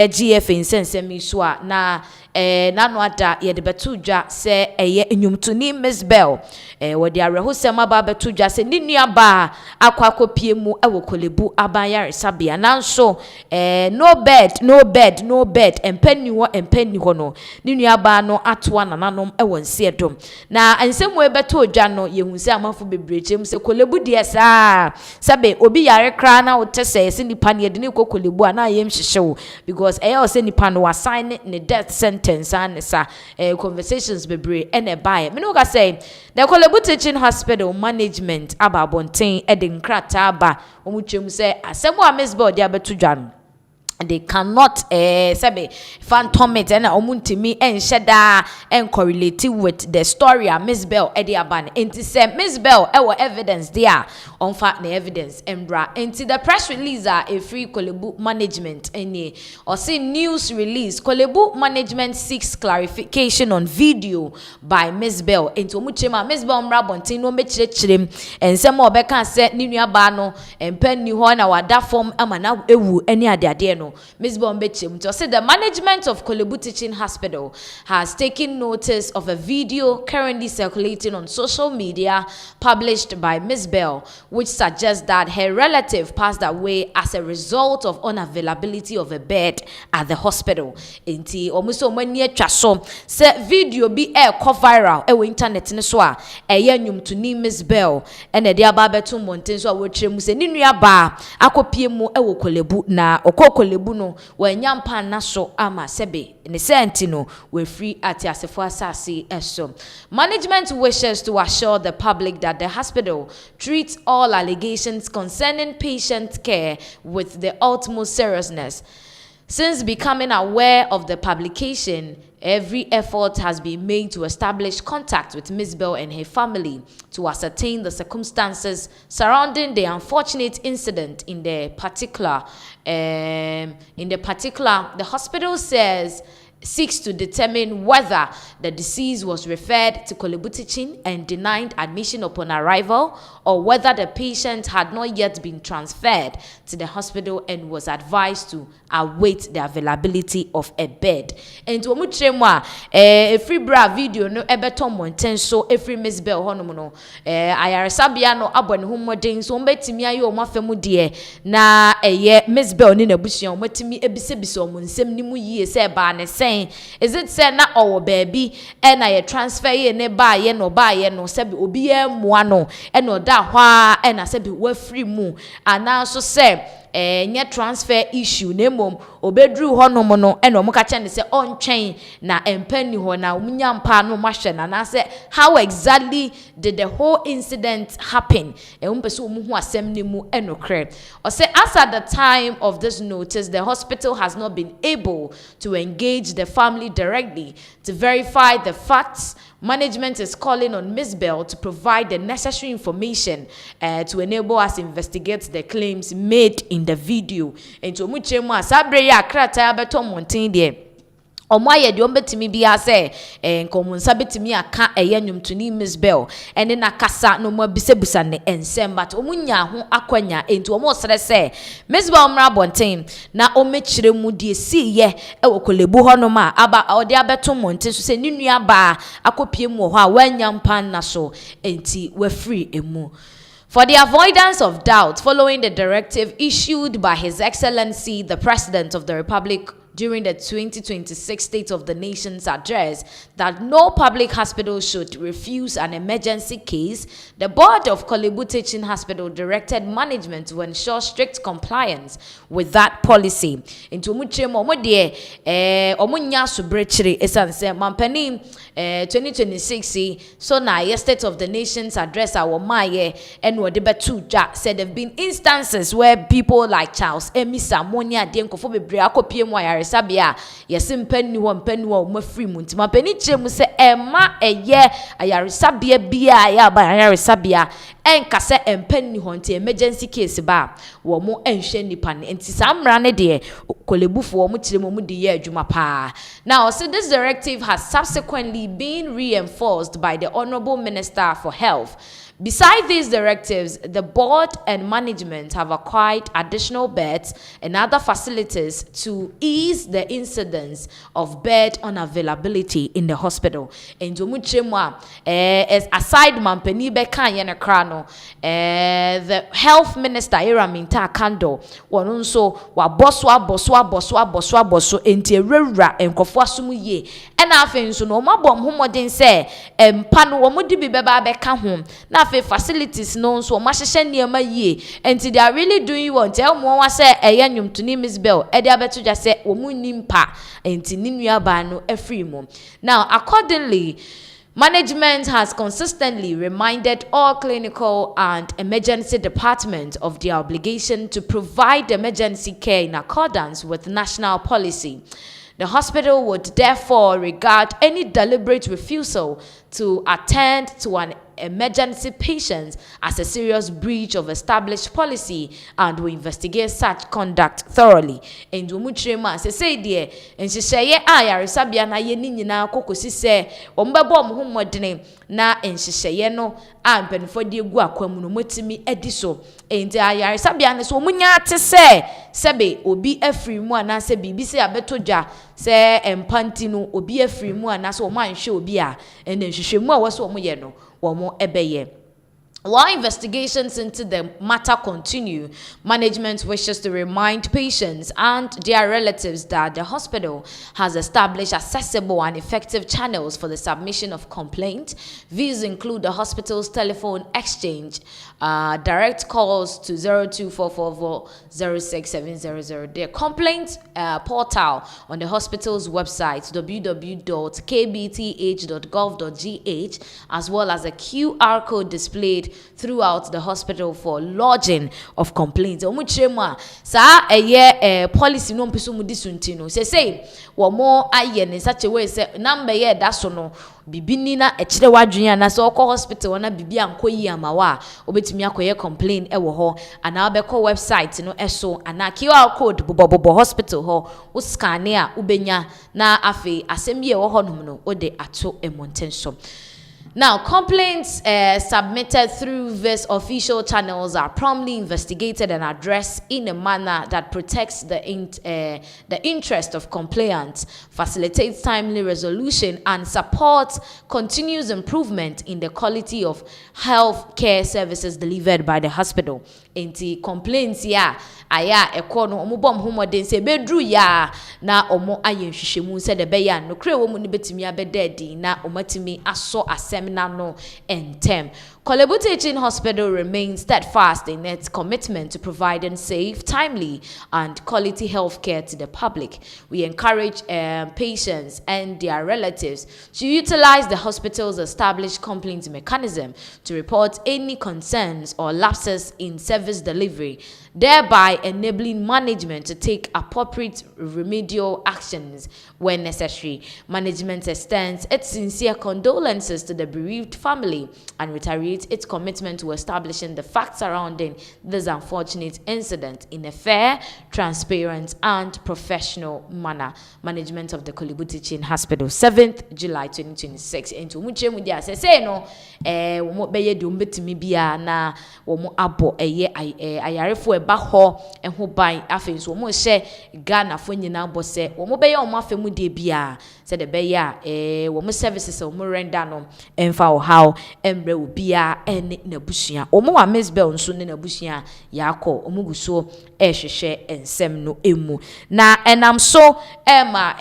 GF insensemi so na nano ada ye de betu dwa se eye enwumtuni Mzbel wodi arehosem aba betu dwa se ni nuaba akwakopie mu ewo Kolebu abanyare sabia nanso no bed empani ho no ni nuaba no atoa nananom ewo nsiedom na ansemu ebeto dwa no yehunse amafo bebrechem se Kolebu de saa sabe obi yare kra na wotese se nipa ne de ne Kolebu ana yem hyehyew because o se nipa no assign ne death sentence and conversations bebre ene bae me no ka say the Kolebu Teaching Hospital management aba bonten edin krata aba omutwem say asemo a Mzbel de abeto dwa no they cannot phantom it and omuntimi ensheda and correlate with the story of Mzbel edi aban enti say Mzbel ewo evidence there on fact the evidence embra enti the press release a free Kolebu management any or say news release Kolebu management seeks clarification on video by Mzbel enti omuchema Mzbel mra bontin no mechirechirem ensem obeka say ni nuaba no empanni ho na wada form amana ewu eni ade no Mzbel mbechem to say the management of Kolebu Teaching Hospital has taken notice of a video currently circulating on social media published by Mzbel, which suggests that her relative passed away as a result of unavailability of a bed at the hospital. Inti omuso mani atwa so say video bi go viral ewo internet ne so a eye nwumtuni Mzbel ene de aba beto monten so a wotrem se ni nuaba akopie mu ewo Kolebu na Kolebu no wanyampa na so ama sebe ne senti no we free ati asefo asase eso. Management wishes to assure the public that the hospital treats all allegations concerning patient care with the utmost seriousness. Since becoming aware of the publication, every effort has been made to establish contact with Mzbel and her family to ascertain the circumstances surrounding the unfortunate incident. The hospital seeks to determine whether the deceased was referred to Kolebu Teaching and denied admission upon arrival, or whether the patient had not yet been transferred to the hospital and was advised to await the availability of a bed. And to mutremwa free bra video no ebeton monten so every Mzbel hono no ayaresabia no abone humodin so mbetimi aye o mafemu de na Mzbel ni nabusuan matimi ebisebiso monsem ni mu yie se ba ne is it say na owo baby e na ye transfer ye ne ba ye no sebi obi ye moa no e no da hwa e na sebi wa free mu ana so say nye transfer issue na mom obedru honom no e no muka chene se ontwen na empani ho na munyampa no mahwe na say how exactly did the whole incident happen umpese omuhu asem ni mu enokre or say as at the time of this notice the hospital has not been able to engage the family directly to verify the facts. Management is calling on Mzbel to provide the necessary information to enable us to investigate the claims made in the video. And to muchema sabre ya krata beto montin de omaye de ombetimi bia se nkomunsa betimi aka nwumtuni Mzbel ene na kasa no mo bisebusa ne ensem but omunya ho akwanya enti omo sere se Mzbel mra bonten na omechire mu de siye ewo Kolebu ho no ma aba ode abeto monten so se ni nuaba akopie mu ho a wanyampa na so enti we free emu. For the avoidance of doubt, following the directive issued by His Excellency, the President of the Republic, during the 2026 State of the Nation's address, that no public hospital should refuse an emergency case, the board of Kolebu Teaching Hospital directed management to ensure strict compliance with that policy. Into muchemo modie omunya subrechiri esanse mampani 2026 so na State of the Nation's address our maye and betu ja said there have been instances where people like Charles Emisa Monia Dienkofo bebre akopie mu ayaresabia yesimpanni ho mafri mu ntima pani kyeremu se ema eye ayaresabia bia ya ba ayaresabia enkase empanni ho nti emergency case ba wo mo enhwe nipa ne nti samra ne de Kolebufo wo mo kyeremu mu de ye adwuma pa. Now so this directive has subsequently been reinforced by the Honorable Minister for Health, Besides these directives, the board and management have acquired additional beds and other facilities to ease the incidence of bed unavailability in the hospital. And as aside mampeni beka yene krano, the health minister Minta Kando wanunso wa boswa enti rewura enkofo asumu ye ena afi nso no mabom homoden se empa no womodi bi beba beka ho na afi facilities no nso omahyehyɛ niema ye enti they are really doing well tell mo wa se eye nwumtuni Mzbel e de abeto dwa se womunni mpa enti ninua ba no afri mu. Now accordingly, management has consistently reminded all clinical and emergency departments of their obligation to provide emergency care in accordance with national policy. The hospital would therefore regard any deliberate refusal to attend to an emergency patient as a serious breach of established policy and will investigate such conduct thoroughly. And umutrema say dear and she say yaresabia na ye ni nyina kokosi se ombebo mo homodene na enhyehyeye no ampenfo de egu akwamu no motimi ediso enti yaresabia ne so munya ate se sebe obi afiri mu ana se bibi se abetodwa se empanti no obi afiri mu ana se o manhwe obi a enhyehyemu a wo mo ye no womo ebeye. While investigations into the matter continue, management wishes to remind patients and their relatives that the hospital has established accessible and effective channels for the submission of complaints. These include the hospital's telephone exchange, direct calls to 02444-06700, their complaint portal on the hospital's website www.kbth.gov.gh, as well as a QR code displayed throughout the hospital for lodging of complaints. Omuchema sa policy no mpiso mu disuntino say wo mo aye in such a way say number ye da so no bibini na ekire wadwen na so okọ hospital na bibi ankoyi amawa obetimi akoye complain ewo ho ana obekọ website no eso ana QR code bobobobo hospital ho wo scan a ubenya na afi asem ye wo ho no ode ato emontenso. Now, complaints submitted through these official channels are promptly investigated and addressed in a manner that protects the interest of complainants, facilitates timely resolution, and supports continuous improvement in the quality of health care services delivered by the hospital. Enti complaints aya ekono omubom homoden se bedru ya na omo ayenhwehwemu se de beya no kre wo mu ni betimi abedadi na omatimi aso asemna no entem. Korle Teaching Hospital remains steadfast in its commitment to providing safe, timely, and quality health care to the public. We encourage patients and their relatives to utilize the hospital's established complaint mechanism to report any concerns or lapses in service delivery, thereby enabling management to take appropriate remedial actions when necessary. Management extends its sincere condolences to the bereaved family and reiterates its commitment to establishing the facts surrounding this unfortunate incident in a fair, transparent, and professional manner. Management of the Korle Teaching Hospital, 7th July 2026. Into muche mudia say no womo beye de umbetimi bia na womo abo ayarefo eba ho eho ban afi so womo hye Ghana fo nyina bo se womo beye womo afemu de bia se de beye womo services womo render no emfa wo how embre obia ene nabusua omo wa Mzbel nso ne nabusua yakọ omuguso ehwehwe ensem no emu na enam so ema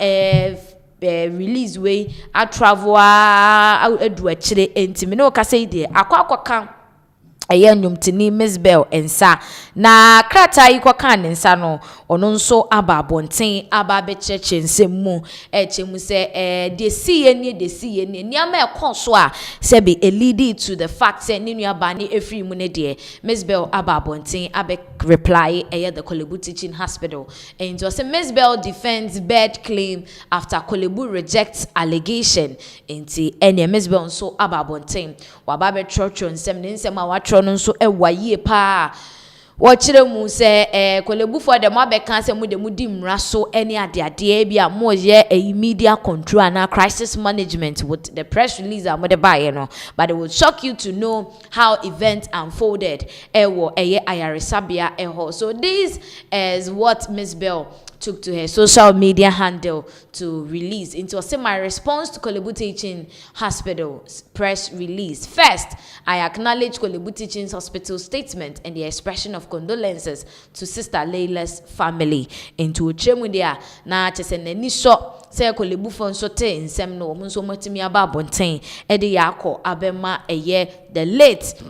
release way a travel adu akire entimi ne o ka say de akwa eye nwumtini Mzbel ensa na krata ikwa ne nsa no ono nso aba abonten aba be cheche nsemu echemu se de siye ni niama ekoso a se be lead to the fact say ninu aba ni efri mu ne de Mzbel aba abonten abe reply eye the Korle Teaching Hospital and so Mzbel defends bed claim after Korle rejects allegation enti ene Mzbel nso aba abonten wa ba be church nsem ne nsem a watro no nso ewaye pa Watchire mu say Kolebu for the mabeka say mu de mu di mmra so any ade bia mo ye media control and crisis management with the press release am de buy no, but it will shock you to know how events unfolded ewo ayaresabia eho. So this is what Mzbel took to her social media handle to release into a semi-response to Korle Teaching Hospital's press release. First, I acknowledge Korle Teaching Hospital's statement and the expression of condolences to Sister Layla's family. Into a chemudia na chese neni so say Korle fon so te nsem no omo so matimi aba bonten e de yakọ abema the late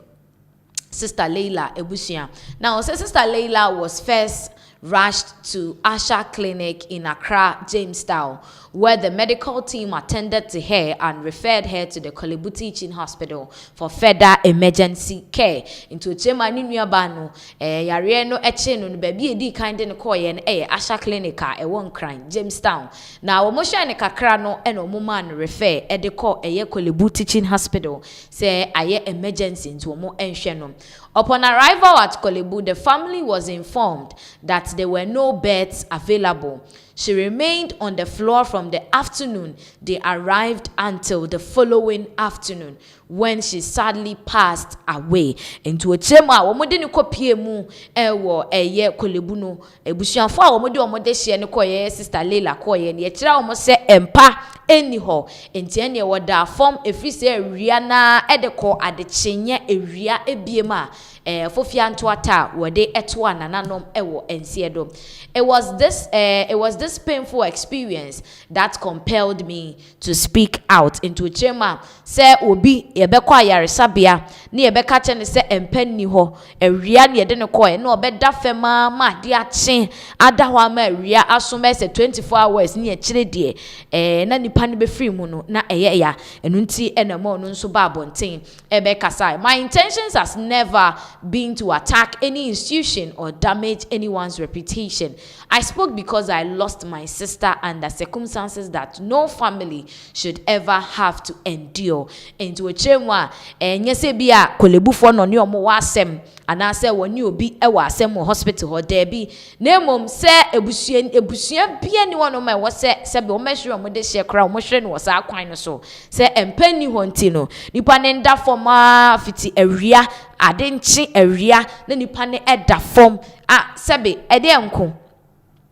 Sister Layla ebusia. Now, Sister Layla was first rushed to Asha Clinic in Accra, Jamestown, where the medical team attended to her and referred her to the Korle Teaching Hospital for further emergency care. Into Chema ni nuabano, yare no eche no baby edi kind no koye no Asha Clinic e won crime Jamestown. Now omosha ne kakra no eno moma refer e de call Korle Teaching Hospital say aye emergency into omo enhwe no. Upon arrival at Korle, the family was informed that there were no beds available. She remained on the floor from the afternoon they arrived until the following afternoon, when she sadly passed away. Into a chema, omode ni kopie mu ewo Korle no ebusuafo a omode hye ne koye Sister Layla koye ne kira omo se empa eniho enti ene woda form efri se ewia na edeko adechenye ewia ebiema fofia ntoata wode eto anananom ewo ensiedo. It was this painful experience that compelled me to speak out. Into chema se obi yebekọ ayaresabia ne yebeka che ne se empanni ho ewia ne yede ne koye na obeda fema ma de ache ada ho ama ewia asome se 24 hours ne kire de na nipa ne be free mu no na ya enunti enamo no nso ba bonten ebeka sai. My intentions has never been to attack any institution or damage anyone's reputation. I spoke because I lost my sister under circumstances that no family should ever have to endure. Into a chemwa nyese bia Korle fo no ne omo wasem anase woni obi ewa asem hospital ho there bi na mom se ebusua bia ni wono ma wo se be o mehwe omo de hye kra omo hwe ne wo sa kwan no so se empani ho nti no nipa ne nda forma fiti awia ade nchi awia na nipa ne eda form sebe ede enko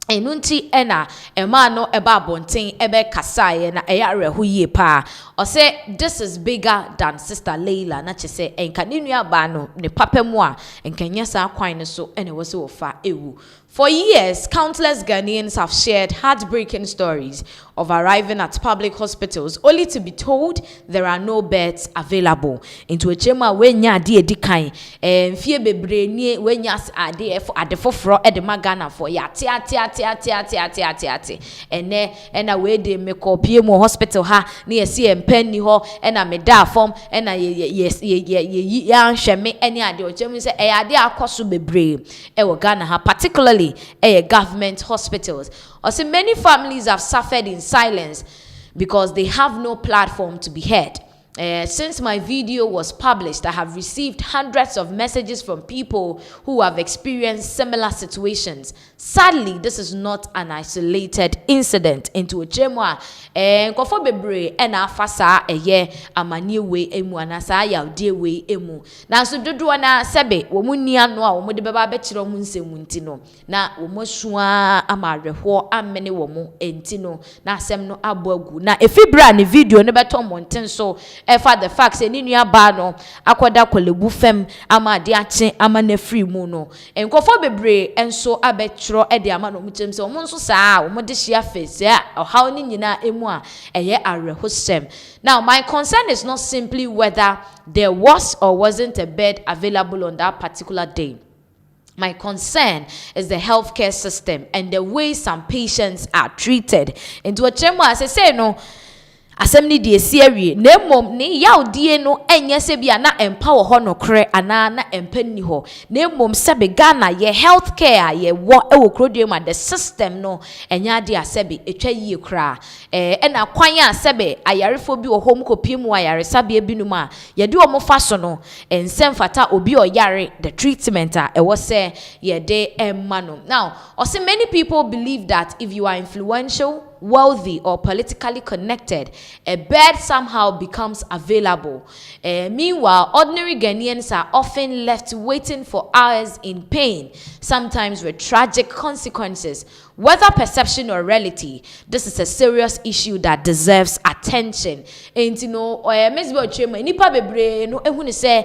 enunti ena ema no eba bonten ebe kasaye na eyare ye pa o say this is bigger than Sister Layla na chese enka ne nua ba no ne papa mu a enka nyasa kwan ne so ene wo se wo fa ewu. For years, countless Ghanaians have shared heartbreaking stories of arriving at public hospitals only to be told there are no beds available. Into a chema wenya ade edikan fie bebre ni wenya ade foforo e de magana for ya ate ena we de mekopie mu hospital ha na yesi empanni ho ena meda form ena ye anhweme ene ade o chemu se ade akoso bebre e wo Ghana ha, particularly government hospitals. Also, many families have suffered in silence because they have no platform to be heard. Since my video was published, I have received hundreds of messages from people who have experienced similar situations. Sadly, this is not an isolated incident. Into a chemwa, nkofo bebre ena fasa amani we emu anasa yaude we emu. Na so dodo na sebe wo munni ano a wo de beba be kire mu nsemu ntino na wo mosua amarehwo amene wo mu entino na asem no aboagu na efibra ne video ne beto monten so for the facts eni nua ba no akoda Korle fem ama de ache ama na free mu no enkofo bebre enso abetro e de ama no mutem se omo nso saa omo de hia face a how ni nyina emu a eye arehosem. Now, my concern is not simply whether there was or wasn't a bed available on that particular day. My concern is the healthcare system and the way some patients are treated. Into a chamber, as I say, no, asɛm ni de serie na mom ne yawdie no enye se bia na empa wo ho no kre ana na empa ni ho na mom sebe Ghana ye healthcare ye wo ewo krodie ma the system no enya de asebe etwa yie kra na kwan a sebe ayarefo bi wo hom kopiemu ayaresa bia binum a ye de omo fa so no ensem fata obi oyare the treatment a ewo se ye de emma no. Now also many people believe that if you are influential, wealthy or politically connected, a bed somehow becomes available. Meanwhile, ordinary Ghanaians are often left waiting for hours in pain, sometimes with tragic consequences. Whether perception or reality, this is a serious issue that deserves attention. And you know, Mzbel chema nipa bebre no ehunu se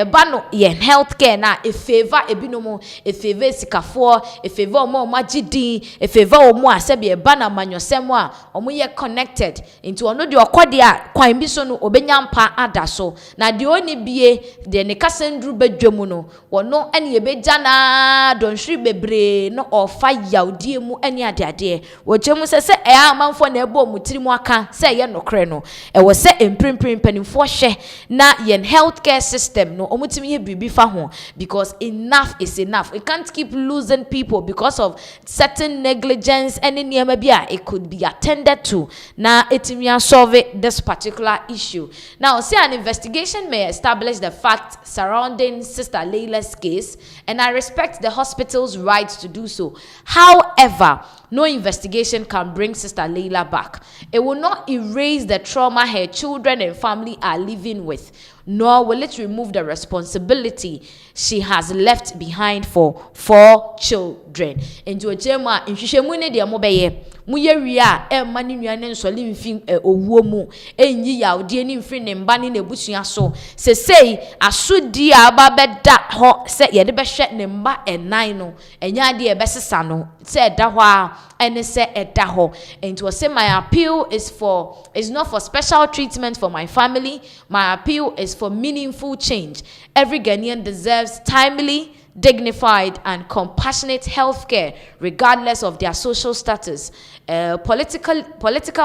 ba no ye healthcare na e favor ebinomo, e favor sikafo, e favor omo magidin, e favor omo asebi e ba na manyosem a omo ye connected into ono de okode a kwan bi so no obenya mpa ada so na de oni bie de ne kasendru badwamu no wono ene ye beja na donhwiri bebre no ofa yawdie mu ene ade wojemu se amanfo na ebo mutirimu aka se ye nokre no wo se emprempren panimfo hye na yen healthcare system no omutimi ye bibi fa ho because enough is enough. We can't keep losing people because of certain negligence and niema bia it could be attended to na etimi solve this particular issue. Now say an investigation may establish the facts surrounding Sister Leila's case, and I respect the hospital's right to do so. However, no investigation can bring Sister Leila back. It will not erase the trauma her children and family are living with, nor will it remove the responsibility she has left behind for 4 children. Into a jema nhwehwemu de amobeye muye ria mani nuane nsole mfin owuo mu enyi yawde ni mfin ne mba ne nebusua so se sei asodi aba beda ho se ye de behwe ne mba enan no enya de e besesa no se eda ho a ene se eda ho. And to say my appeal is not for special treatment for my family. My appeal is for meaningful change. Every Ghanaian deserves timely, dignified and compassionate healthcare regardless of their social status, political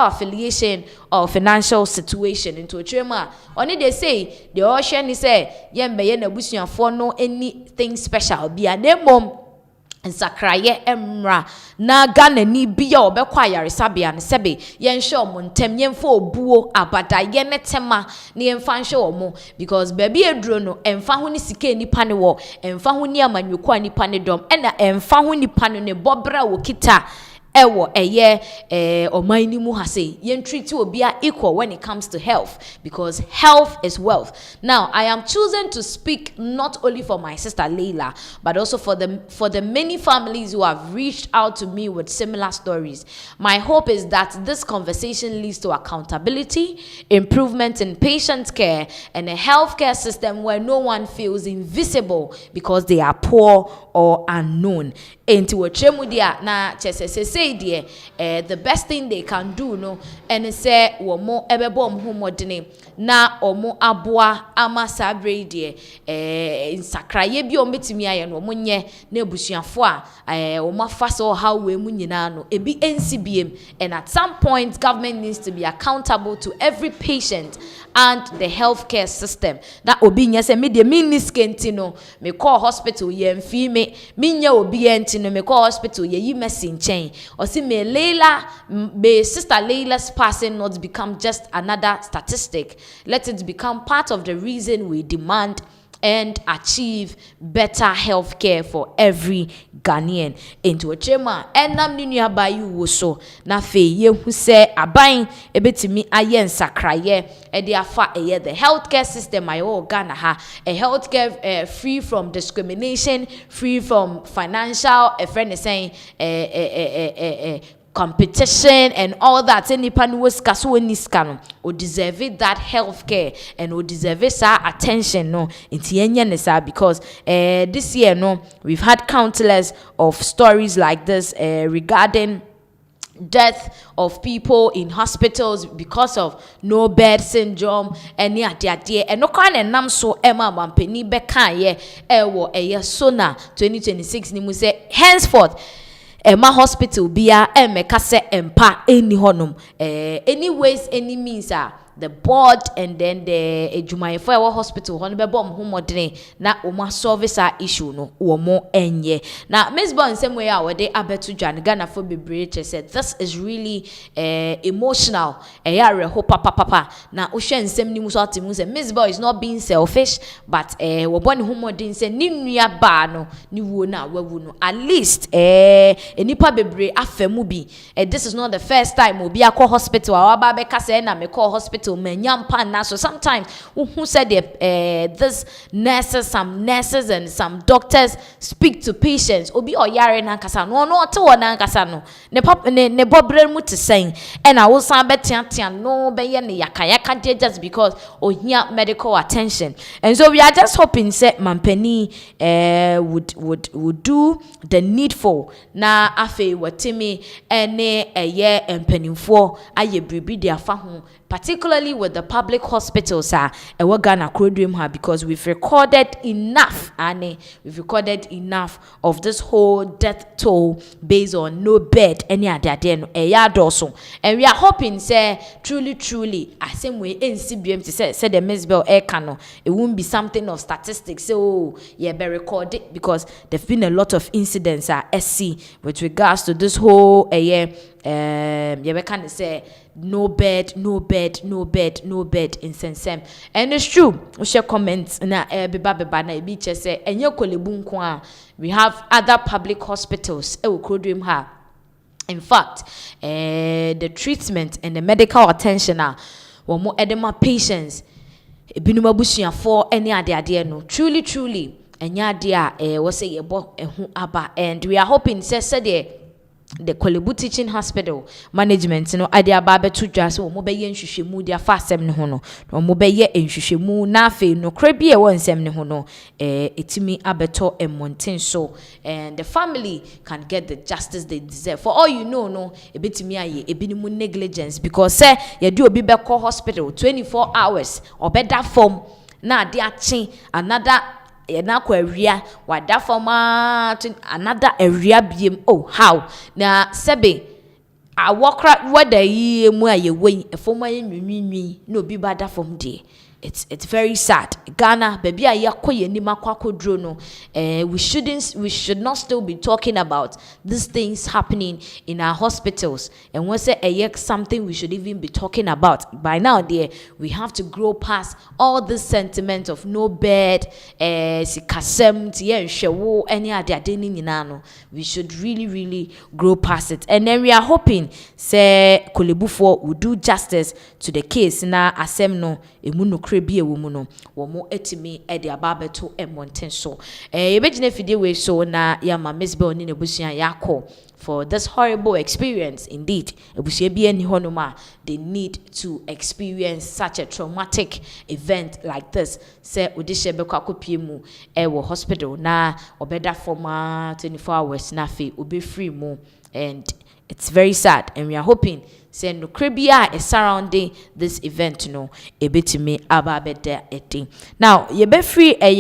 affiliation or financial situation. Into a trema only they say the ocean is say yembe na busuan for no anything special be a name nsakraye emra na Ghana ni bia obekwa yaresabia ne sebe yenhwe omontem yemfa obuo abadaye ne tema ne yemfa nhwe omo because baby eduro no emfa ho ni sika nipa ne wo emfa ho ni amanyuko nipa ne dom ena emfa ho nipa no ne bobra wo kita ewo omaini mu hase yen treat obia equal when it comes to health, because health is wealth. Now I am choosing to speak not only for my sister Leila but also for the many families who have reached out to me with similar stories. My hope is that this conversation leads to accountability, improvement in patient care, and a healthcare system where no one feels invisible because they are poor or unknown. Into a chemudia na chesese the best thing they can do no and say womo ebebo omhomodene na omo aboa ama sabre die nsakraye bi ometimi aye no omonye na ebusuafo a omo afaso how we mu nyina no ebi ncbm. And at some point government needs to be accountable to every patient and the healthcare system. That obi nya say me de miniskenti no me call hospital ye mfi me nya obi enti no me call hospital ye yi mesin chain or see me Leila me sister Leila's passing not become just another statistic. Let it become part of the reason we demand and achieve better health care for every Ghanaian. Into a chema enam ni nuaba yi wo so na fe ye hu se aban ebetimi aye nsakraye e de afa the healthcare system ayo Ghana ha, a healthcare free from discrimination, free from financial friend is saying competition and all that. Any pan was kaso ni scan or deserve that healthcare and or deserve attention no inti because this year no we've had countless of stories like this regarding death of people in hospitals because of no bed syndrome and no kind of nam so Emma Mampeni beka ye ewo sona 2026 ni mu say henceforth Emma hospital bia emeka se empa eni honum any ways any means the board and then the ejumayefo ewo hospital hono be bom homodene na omo service issue no omo enye na Mzbel nsem we a wode abeto dwan Ghana for bebre che said this is really emotional yare ho papa na ohwe nsem ni muso atemu se Mzbel is not being selfish but wo bone homodene se ni nua ba no ni wo na wawu no at least enipa bebre afemu bi this is not the first time obi akọ hospital aba be kase na me call hospital so sometimes who said this some nurses and some doctors speak to patients obi oyare na nkasa no no te wona nkasa no ne bobre mu te sen and I will san betiatia no be ye ne yakaya just because ohia medical attention. And so we are just hoping say mampani would do the needful na afi watimi ene eye empanimfo aye bribi dia fa ho, particularly with the public hospitals we're gonna dream her because we've recorded enough of this whole death toll based on no bed any other day and we are hoping say truly I same way NCBM to say the Mzbel air cano it won't be something of statistics so yeah be recorded because there've been a lot of incidents SC with regards to this whole we can say no bed in sensem and it's true we share comments na beba na ebi che say enye kolebu nko a we have other public hospitals we could dream her. In fact the treatment and the medical attention more edema patients ebinum abusuafo any ade no truly enya ade we say yebo ehu aba and we are hoping say the Korle Teaching Hospital management no ade aba beto dwa so mo be ye nhwehwemu dia fa asem ne ho no mo be ye nhwehwemu na afi no kra bi e won nsem ne ho no etimi abeto emonten so and the family can get the justice they deserve. For all you know no ebetimi aye ebinimu negligence because say ye do obi be call hospital 24 hours obeda form na ade achi another na kwa area wada forma another area biem oh how na sebe awokra wada yi mu ayewe efoma ye nwinwi na obi bada form de it's very sad. Ghana baby ayakoye ni makwakodro no we should not still be talking about these things happening in our hospitals and we say something we should even be talking about by now there we have to grow past all this sentiment of no bed sikasem tie nhwewo any ade ni nyina no we should really grow past it and then we are hoping say Kolebufo will do justice to the case na asem no emu no krebie wo mu no wo mo etimi e de ababeto emonten so ebegina fidie we so na ya ma Mzbel ni nebusuan yakọ for this horrible experience. Indeed ebusuan bi ani honoma they need to experience such a traumatic event like this say odishe be kwakopie mu wo hospital na obeda forma 24 hours na fe obe free mu and it's very sad and we are hoping say no krebia is surrounding this event no ebetimi ababeda etin now ye be free